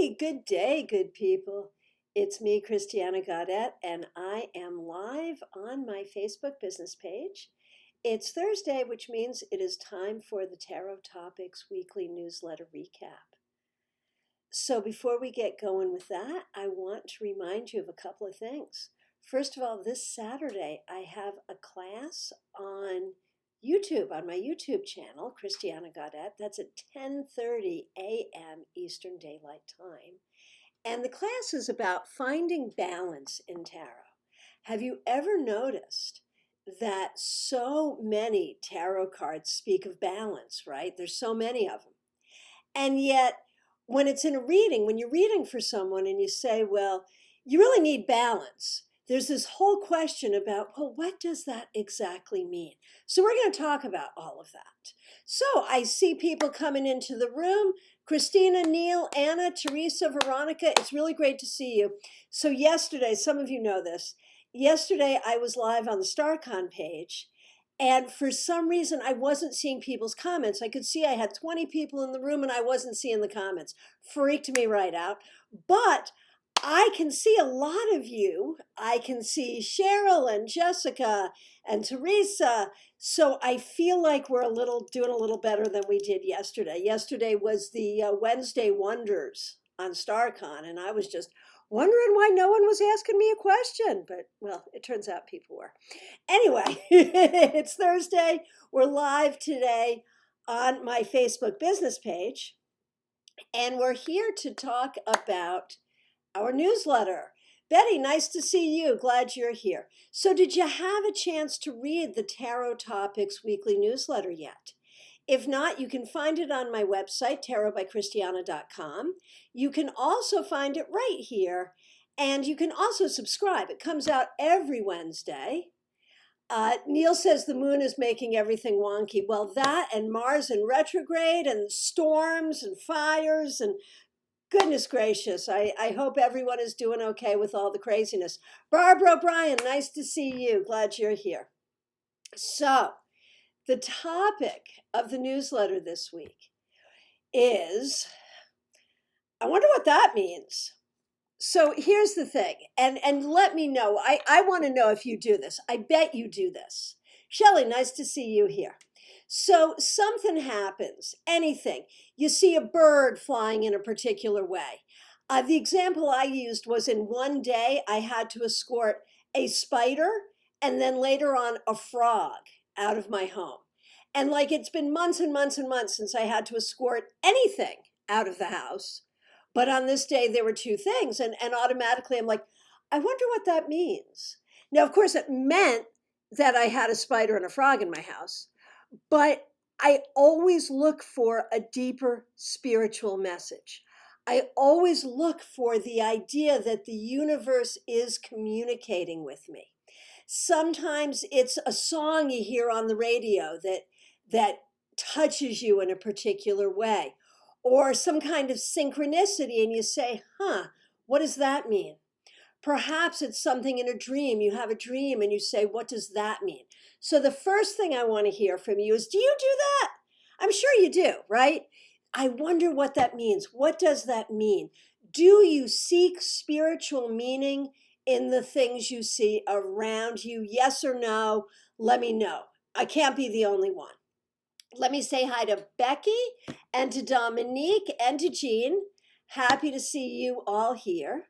Good day, good people. It's me, Christiana Gaudet, and I am live on my Facebook business page. It's Thursday, which means it is time for the Tarot Topics weekly newsletter recap. So before we get going with that, I want to remind you of a couple of things. First of all, this Saturday, I have a class on YouTube, on my YouTube channel, Christiana Gaudet. That's at 10:30 a.m. Eastern Daylight Time. And the class is about finding balance in tarot. Have you ever noticed that so many tarot cards speak of balance, right? There's so many of them. And yet, when it's in a reading, when you're reading for someone and you say, well, you really need balance, there's this whole question about, well, what does that exactly mean? So we're going to talk about all of that. So I see people coming into the room. Christina, Neil, Anna, Teresa, Veronica, it's really great to see you. So yesterday, some of you know this, yesterday I was live on the StarCon page, and for some reason I wasn't seeing people's comments. I could see I had 20 people in the room and I wasn't seeing the comments. Freaked me right out. But I can see a lot of you. I can see Cheryl and Jessica and Teresa. So I feel like we're doing a little better than we did yesterday. Yesterday was the Wednesday Wonders on StarCon, and I was just wondering why no one was asking me a question. But, well, it turns out people were. Anyway, it's Thursday. We're live today on my Facebook business page, and we're here to talk about our newsletter. Betty, nice to see you. Glad you're here. So did you have a chance to read the Tarot Topics weekly newsletter yet? If not, you can find it on my website, tarotbychristiana.com. You can also find it right here, and you can also subscribe. It comes out every Wednesday. Neil says the moon is making everything wonky. Well, that and Mars in retrograde and storms and fires and goodness gracious, I hope everyone is doing okay with all the craziness. Barbara O'Brien, nice to see you. Glad you're here. So, the topic of the newsletter this week is, I wonder what that means. So here's the thing, and let me know. I want to know if you do this. I bet you do this. Shelly, nice to see you here. So something happens, anything. You see a bird flying in a particular way. The example I used was in one day I had to escort a spider and then later on a frog out of my home. And like it's been months and months and months since I had to escort anything out of the house. But on this day, there were two things. And automatically, I'm like, I wonder what that means. Now, of course, it meant that I had a spider and a frog in my house. But I always look for a deeper spiritual message. I always look for the idea that the universe is communicating with me. Sometimes it's a song you hear on the radio that touches you in a particular way, or some kind of synchronicity, and you say, what does that mean? Perhaps it's something in a dream. You have a dream and you say, what does that mean? So the first thing I want to hear from you is, do you do that? I'm sure you do, right? I wonder what that means. What does that mean? Do you seek spiritual meaning in the things you see around you? Yes or no? Let me know. I can't be the only one. Let me say hi to Becky and to Dominique and to Jean. Happy to see you all here.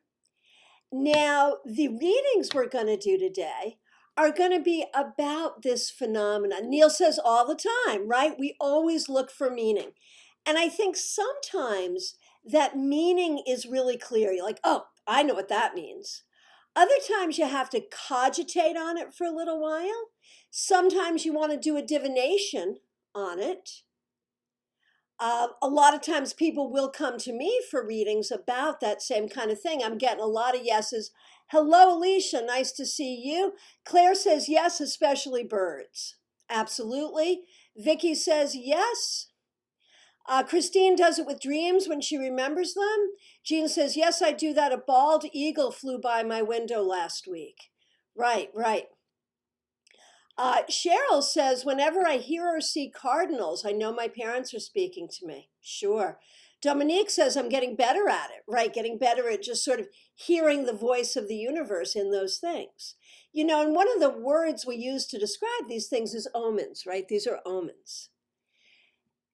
Now, the readings we're going to do today are going to be about this phenomenon. Neil says all the time, right? We always look for meaning. And I think sometimes that meaning is really clear. You're like, oh, I know what that means. Other times you have to cogitate on it for a little while. Sometimes you want to do a divination on it. A lot of times people will come to me for readings about that same kind of thing. I'm getting a lot of yeses. Hello, Alicia. Nice to see you. Claire says yes, especially birds. Absolutely. Vicky says yes. Christine does it with dreams when she remembers them. Jean says, yes, I do that. A bald eagle flew by my window last week. Right. Cheryl says, whenever I hear or see cardinals, I know my parents are speaking to me. Sure. Dominique says, I'm getting better at it, right? Getting better at just sort of hearing the voice of the universe in those things. You know, and one of the words we use to describe these things is omens, right? These are omens.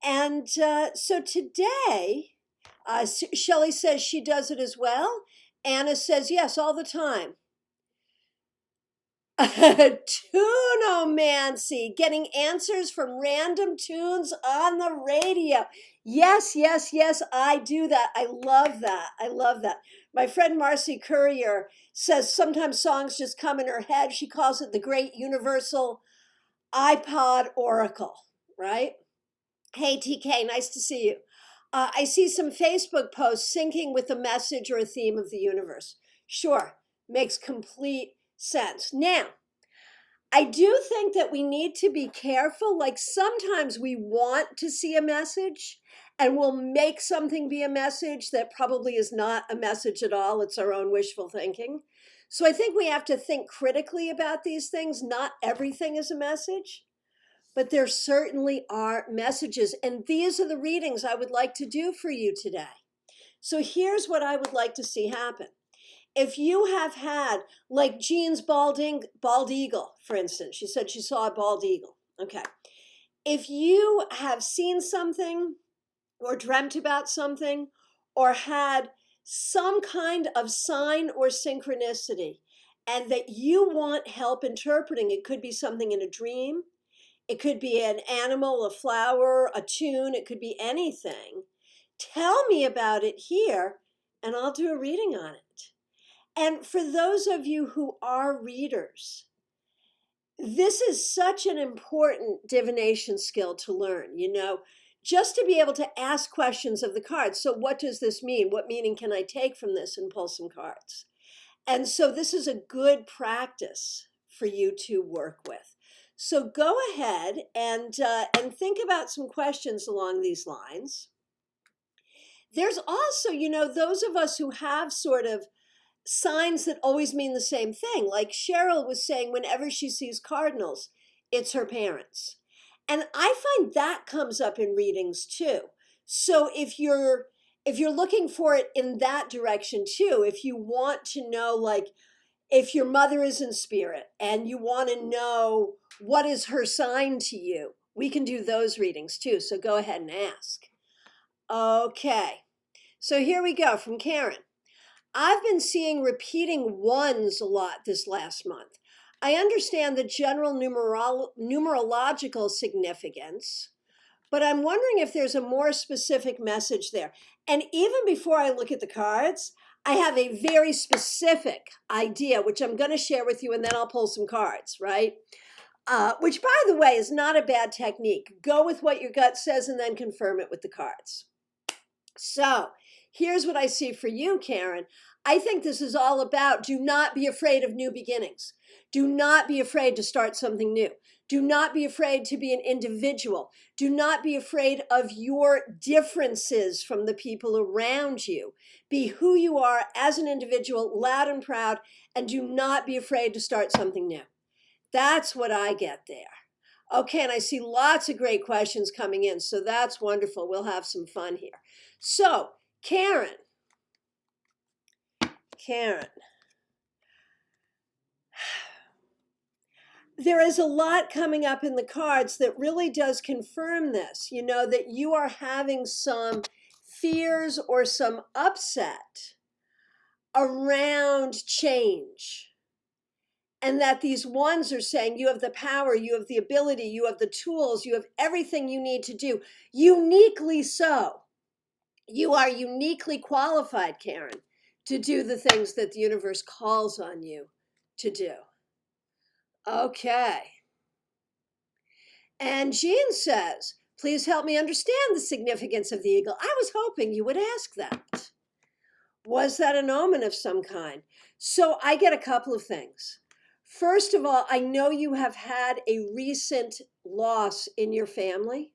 And so today, Shelly says she does it as well. Anna says, yes, all the time. Tunomancy, getting answers from random tunes on the radio. Yes, yes, yes, I do that. I love that. I love that. My friend Marcy Courier says sometimes songs just come in her head. She calls it the great universal iPod oracle, right? Hey, TK, nice to see you. I see some Facebook posts syncing with the message or a theme of the universe. Sure, makes complete sense. Now, I do think that we need to be careful. Like sometimes we want to see a message and we'll make something be a message that probably is not a message at all. It's our own wishful thinking. So I think we have to think critically about these things. Not everything is a message, but there certainly are messages. And these are the readings I would like to do for you today. So here's what I would like to see happen. If you have had, like Jean's bald eagle, for instance, she said she saw a bald eagle. Okay. If you have seen something or dreamt about something or had some kind of sign or synchronicity and that you want help interpreting, it could be something in a dream, it could be an animal, a flower, a tune, it could be anything. Tell me about it here and I'll do a reading on it. And for those of you who are readers, this is such an important divination skill to learn, you know, just to be able to ask questions of the cards. So what does this mean? What meaning can I take from this and pull some cards? And so this is a good practice for you to work with. So go ahead and think about some questions along these lines. There's also, you know, those of us who have sort of signs that always mean the same thing. Like Cheryl was saying, whenever she sees cardinals, it's her parents. And I find that comes up in readings too. So if you're looking for it in that direction too, if you want to know, like, if your mother is in spirit and you want to know what is her sign to you, we can do those readings too. So go ahead and ask. Okay. So here we go from Karen. I've been seeing repeating ones a lot this last month. I understand the general numerological significance, but I'm wondering if there's a more specific message there. And even before I look at the cards, I have a very specific idea, which I'm going to share with you, and then I'll pull some cards, right? Which, by the way, is not a bad technique. Go with what your gut says and then confirm it with the cards. So here's what I see for you, Karen. I think this is all about do not be afraid of new beginnings. Do not be afraid to start something new. Do not be afraid to be an individual. Do not be afraid of your differences from the people around you. Be who you are as an individual, loud and proud, and do not be afraid to start something new. That's what I get there. Okay, and I see lots of great questions coming in, so that's wonderful. We'll have some fun here. So, Karen, there is a lot coming up in the cards that really does confirm this, you know, that you are having some fears or some upset around change. And that these ones are saying you have the power, you have the ability, you have the tools, you have everything you need to do, uniquely so. You are uniquely qualified, Karen, to do the things that the universe calls on you to do. Okay. And Jean says, please help me understand the significance of the eagle. I was hoping you would ask that. Was that an omen of some kind? So I get a couple of things. First of all, I know you have had a recent loss in your family.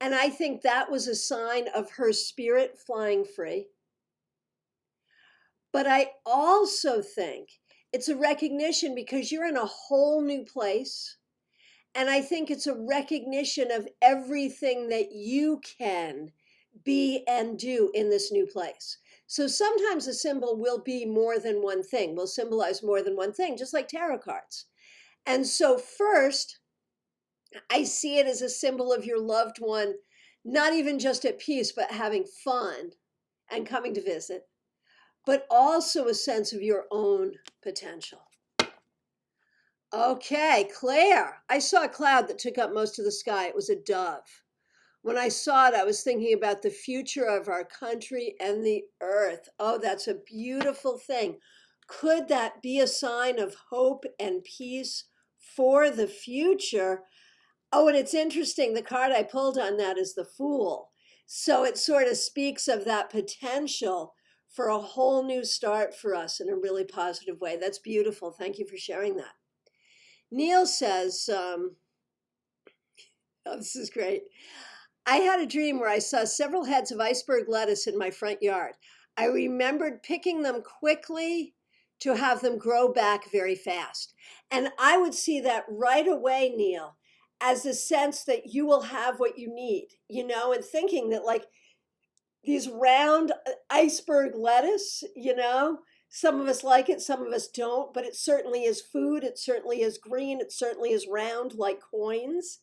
And I think that was a sign of her spirit flying free. But I also think it's a recognition because you're in a whole new place. And I think it's a recognition of everything that you can be and do in this new place. So sometimes a symbol will be more than one thing, will symbolize more than one thing, just like tarot cards. And so, first, I see it as a symbol of your loved one, not even just at peace, but having fun and coming to visit, but also a sense of your own potential. Okay, Claire, I saw a cloud that took up most of the sky. It was a dove. When I saw it, I was thinking about the future of our country and the earth. Oh, that's a beautiful thing. Could that be a sign of hope and peace for the future? Oh, and it's interesting. The card I pulled on that is the Fool. So it sort of speaks of that potential for a whole new start for us in a really positive way. That's beautiful. Thank you for sharing that. Neil says, oh, this is great. I had a dream where I saw several heads of iceberg lettuce in my front yard. I remembered picking them quickly to have them grow back very fast. And I would see that right away, Neil, as a sense that you will have what you need, and thinking that like these round iceberg lettuce, some of us like it, some of us don't, but it certainly is food. It certainly is green. It certainly is round like coins.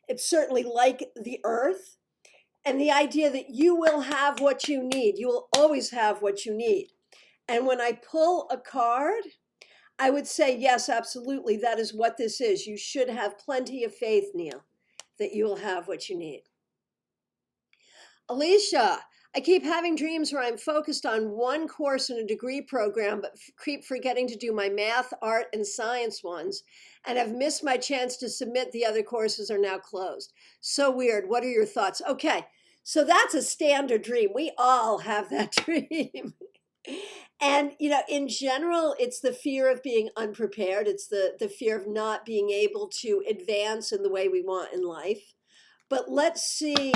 It's certainly like the earth. And the idea that you will have what you need. You will always have what you need. And when I pull a card, I would say, yes, absolutely. That is what this is. You should have plenty of faith, Neil, that you will have what you need. Alicia, I keep having dreams where I'm focused on one course in a degree program, but keep forgetting to do my math, art, and science ones, and have missed my chance to submit. The other courses are now closed. So weird. What are your thoughts? Okay, so that's a standard dream. We all have that dream. And, in general, it's the fear of being unprepared. It's the fear of not being able to advance in the way we want in life. But let's see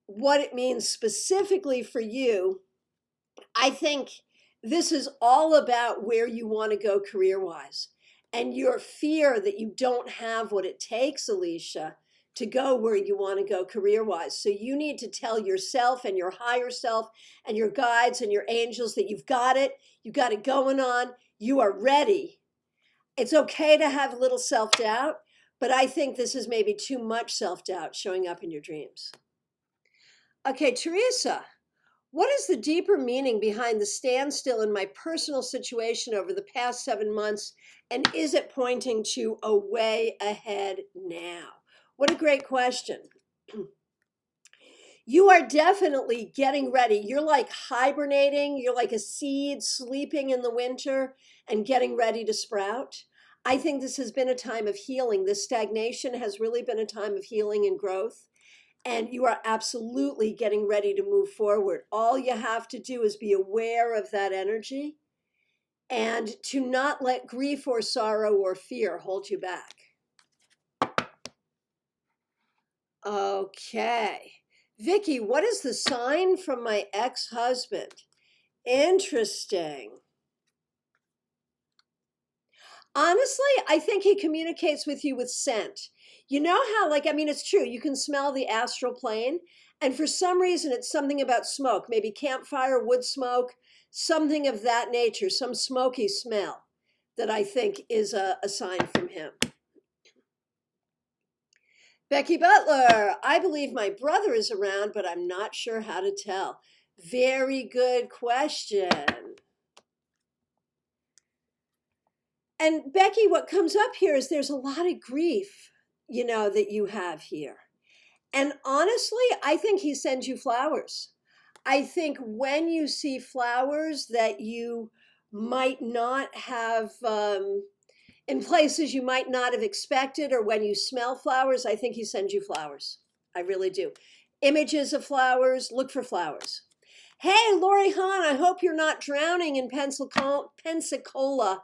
what it means specifically for you. I think this is all about where you want to go career-wise and your fear that you don't have what it takes, Alicia, to go where you want to go career-wise. So you need to tell yourself and your higher self and your guides and your angels that you've got it going on, you are ready. It's okay to have a little self-doubt, but I think this is maybe too much self-doubt showing up in your dreams. Okay, Teresa, what is the deeper meaning behind the standstill in my personal situation over the past 7 months? And is it pointing to a way ahead now? What a great question. You are definitely getting ready. You're like hibernating. You're like a seed sleeping in the winter and getting ready to sprout. I think this has been a time of healing. This stagnation has really been a time of healing and growth. And you are absolutely getting ready to move forward. All you have to do is be aware of that energy and to not let grief or sorrow or fear hold you back. Okay. Vicky, what is the sign from my ex-husband? Interesting. Honestly, I think he communicates with you with scent. You know how, it's true, you can smell the astral plane, and for some reason, it's something about smoke, maybe campfire, wood smoke, something of that nature, some smoky smell that I think is a sign from him. Becky Butler, I believe my brother is around, but I'm not sure how to tell. Very good question. And Becky, what comes up here is there's a lot of grief, that you have here. And honestly, I think he sends you flowers. I think when you see flowers that you might not have, in places you might not have expected, or when you smell flowers, I think he sends you flowers. I really do. Images of flowers, look for flowers. Hey, Lori Hahn, I hope you're not drowning in Pensacola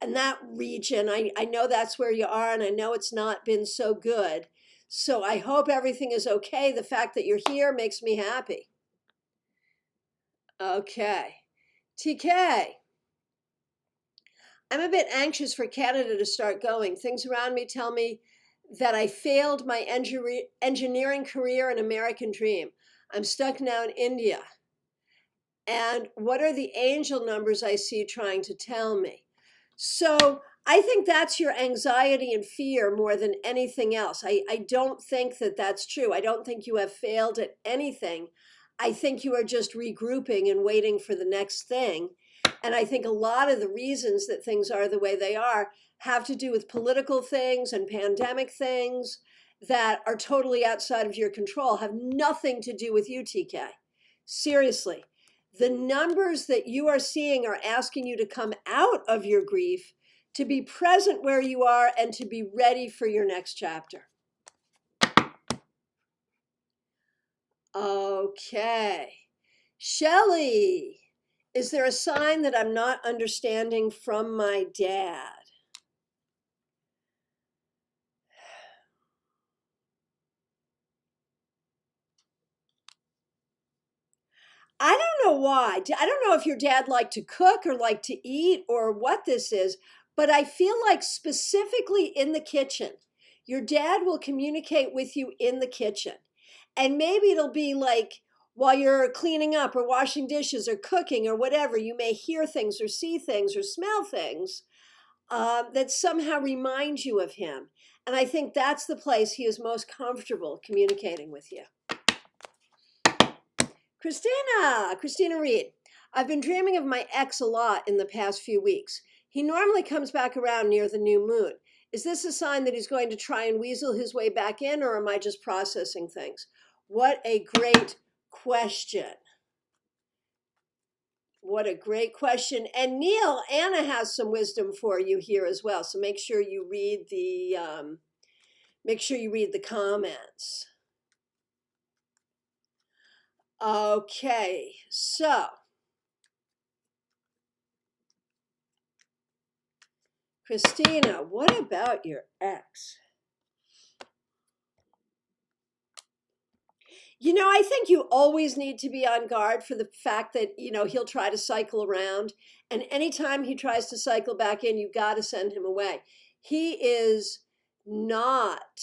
and that region. I know that's where you are, and I know it's not been so good. So I hope everything is okay. The fact that you're here makes me happy. Okay. TK. I'm a bit anxious for Canada to start going. Things around me tell me that I failed my engineering career and American dream. I'm stuck now in India. And what are the angel numbers I see trying to tell me? So I think that's your anxiety and fear more than anything else. I don't think that that's true. I don't think you have failed at anything. I think you are just regrouping and waiting for the next thing. And I think a lot of the reasons that things are the way they are have to do with political things and pandemic things that are totally outside of your control, have nothing to do with you, TK. Seriously. The numbers that you are seeing are asking you to come out of your grief, to be present where you are, and to be ready for your next chapter. Okay. Shelly, is there a sign that I'm not understanding from my dad? I don't know why. I don't know if your dad liked to cook or liked to eat or what this is, but I feel like specifically in the kitchen, your dad will communicate with you in the kitchen. And maybe it'll be like while you're cleaning up or washing dishes or cooking or whatever, you may hear things or see things or smell things that somehow remind you of him. And I think that's the place he is most comfortable communicating with you. Christina Reed. I've been dreaming of my ex a lot in the past few weeks. He normally comes back around near the new moon. Is this a sign that he's going to try and weasel his way back in, or am I just processing things? What a great question. What a great question. And Neil, Anna has some wisdom for you here as well. So make sure you read the comments. Okay, so Christina, what about your ex? You know, I think you always need to be on guard for the fact that, he'll try to cycle around. And anytime he tries to cycle back in, you got to send him away. He is not,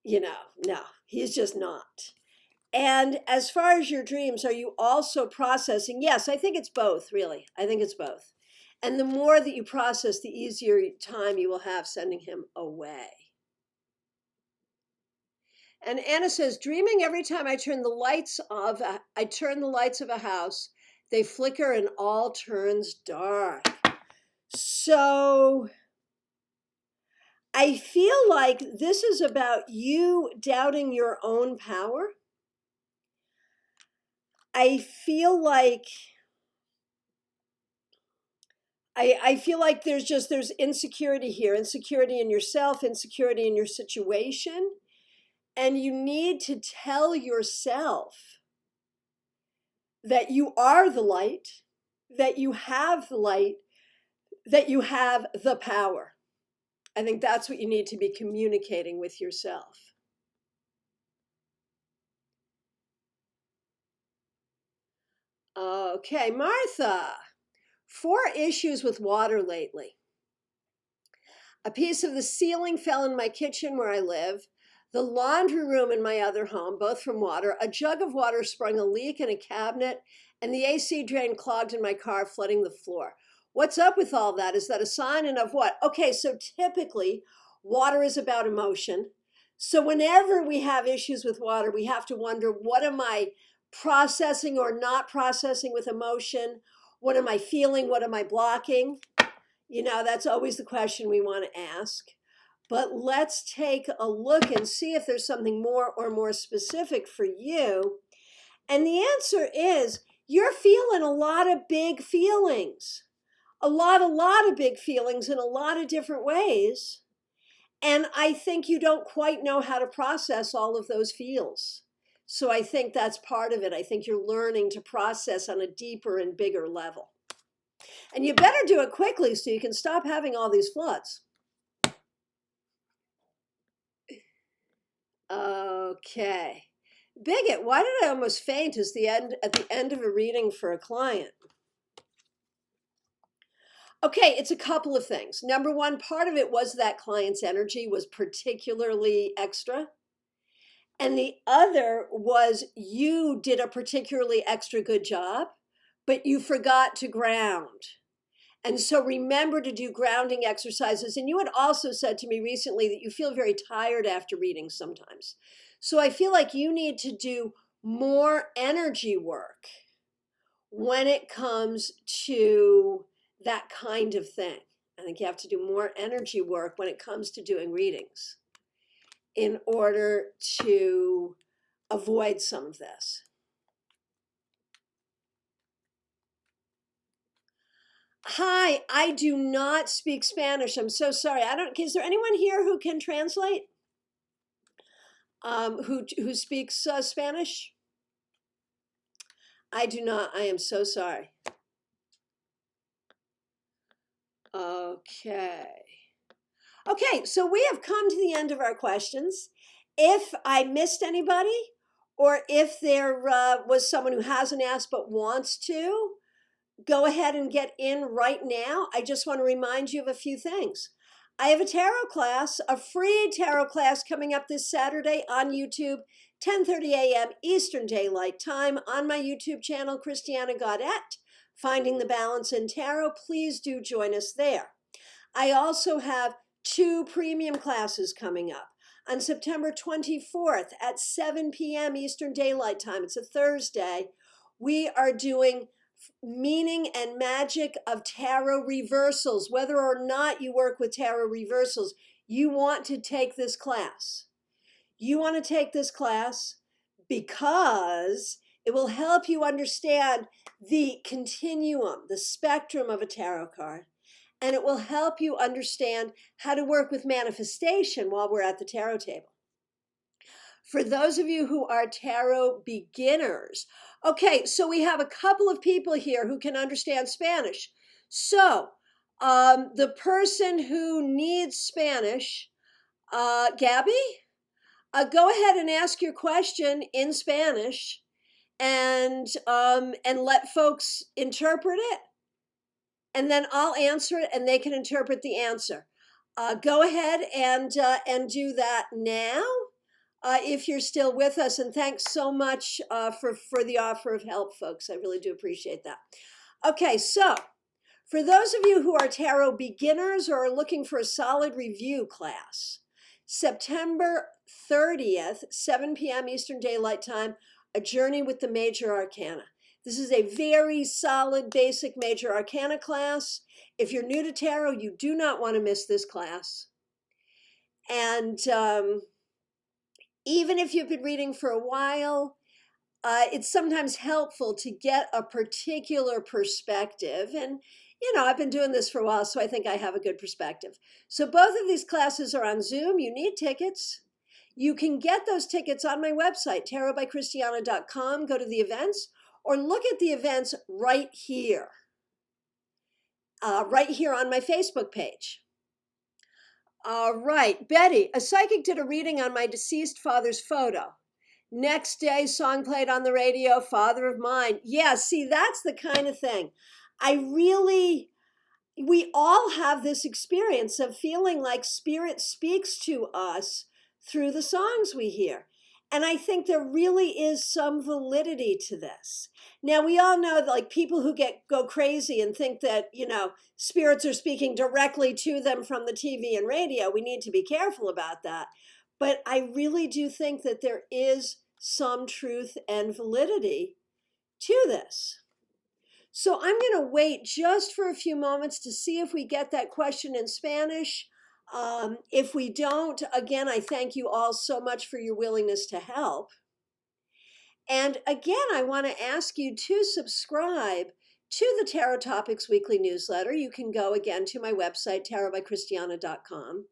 no, he's just not. And as far as your dreams, are you also processing? Yes, I think it's both, really. I think it's both. And the more that you process, the easier time you will have sending him away. And Anna says, dreaming every time I turn the lights of a house, they flicker and all turns dark. So I feel like this is about you doubting your own power. I feel like there's insecurity here, insecurity in yourself, insecurity in your situation. And you need to tell yourself that you are the light, that you have the light, that you have the power. I think that's what you need to be communicating with yourself. Okay, Martha, 4 issues with water lately. A piece of the ceiling fell in my kitchen where I live. The laundry room in my other home, both from water. A jug of water sprung a leak in a cabinet, and the AC drain clogged in my car, flooding the floor. What's up with all that? Is that a sign? And of what? Okay, so typically water is about emotion. So whenever we have issues with water, we have to wonder, what am I processing or not processing with emotion? What am I feeling? What am I blocking? That's always the question we want to ask. But let's take a look and see if there's something more specific for you. And the answer is, you're feeling a lot of big feelings. A lot of big feelings in a lot of different ways. And I think you don't quite know how to process all of those feels. So I think that's part of it. I think you're learning to process on a deeper and bigger level. And you better do it quickly so you can stop having all these floods. Okay. Bigot, why did I almost faint at the end of a reading for a client? Okay, it's a couple of things. Number one, part of it was that client's energy was particularly extra. And the other was you did a particularly extra good job, but you forgot to ground. And so remember to do grounding exercises. And you had also said to me recently that you feel very tired after reading sometimes. So I feel like you need to do more energy work when it comes to that kind of thing. I think you have to do more energy work when it comes to doing readings in order to avoid some of this. Hi, I do not speak Spanish. I'm so sorry. Is there anyone here who can translate? Who speaks Spanish? I do not. I am so sorry. Okay. Okay, so we have come to the end of our questions. If I missed anybody, or if there was someone who hasn't asked but wants to, go ahead and get in right now. I just want to remind you of a few things. I have a tarot class, a free tarot class coming up this Saturday on YouTube, 10:30 a.m. Eastern Daylight Time on my YouTube channel, Christiana Gaudet, Finding the Balance in Tarot. Please do join us there. I also have 2 premium classes coming up on September 24th at 7 p.m. Eastern Daylight Time. It's a Thursday. We are doing meaning and magic of tarot reversals. Whether or not you work with tarot reversals, you want to take this class. You want to take this class because it will help you understand the continuum, the spectrum of a tarot card. And it will help you understand how to work with manifestation while we're at the tarot table. For those of you who are tarot beginners, okay, so we have a couple of people here who can understand Spanish. So the person who needs Spanish, Gabby, go ahead and ask your question in Spanish and let folks interpret it. And then I'll answer it and they can interpret the answer. Go ahead and do that now if you're still with us. And thanks so much for the offer of help, folks. I really do appreciate that. Okay, so for those of you who are tarot beginners or are looking for a solid review class, September 30th, 7 p.m. Eastern Daylight Time, A Journey with the Major Arcana. This is a very solid basic major arcana class. If you're new to tarot, you do not want to miss this class. And even if you've been reading for a while, it's sometimes helpful to get a particular perspective. And, you know, I've been doing this for a while, so I think I have a good perspective. So both of these classes are on Zoom. You need tickets. You can get those tickets on my website, tarotbychristiana.com. Go to the events. Or look at the events right here on my Facebook page. All right, Betty, a psychic did a reading on my deceased father's photo. Next day, song played on the radio, Father of Mine. Yeah, see, that's the kind of thing. We all have this experience of feeling like spirit speaks to us through the songs we hear. And I think there really is some validity to this. Now, we all know that, like, people who go crazy and think that, you know, spirits are speaking directly to them from the TV and radio. We need to be careful about that. But I really do think that there is some truth and validity to this. So I'm going to wait just for a few moments to see if we get that question in Spanish. If we don't, again, I thank you all so much for your willingness to help. And again, I want to ask you to subscribe to the Tarot Topics Weekly Newsletter. You can go again to my website, tarotbychristiana.com,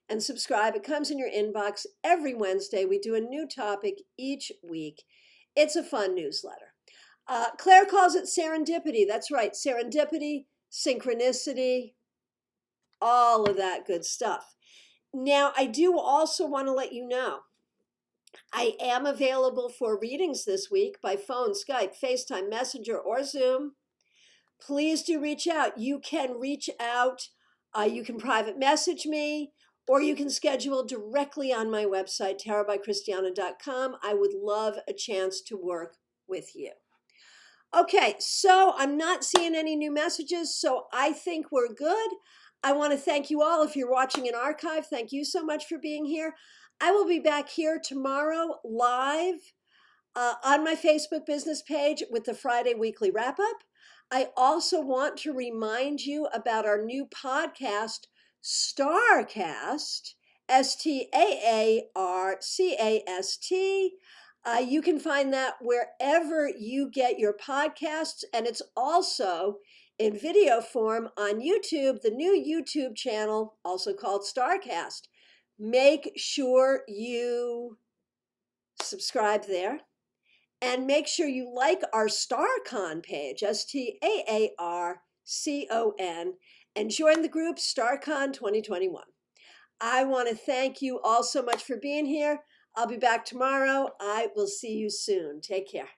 and subscribe. It comes in your inbox every Wednesday. We do a new topic each week. It's a fun newsletter. Claire calls it serendipity. That's right, serendipity, synchronicity, all of that good stuff. Now, I do also want to let you know, I am available for readings this week by phone, Skype, FaceTime, Messenger, or Zoom. Please do reach out. You can reach out. You can private message me, or you can schedule directly on my website, tarotbychristiana.com. I would love a chance to work with you. Okay, so I'm not seeing any new messages, so I think we're good. I want to thank you all. If you're watching an archive, thank you so much for being here. I will be back here tomorrow live on my Facebook business page with the Friday weekly wrap up. I also want to remind you about our new podcast, Starcast, Staarcast. You can find that wherever you get your podcasts, and it's also in video form on YouTube, the new YouTube channel, also called Starcast. Make sure you subscribe there. And make sure you like our StarCon page, StaarCon, and join the group StarCon 2021. I want to thank you all so much for being here. I'll be back tomorrow. I will see you soon. Take care.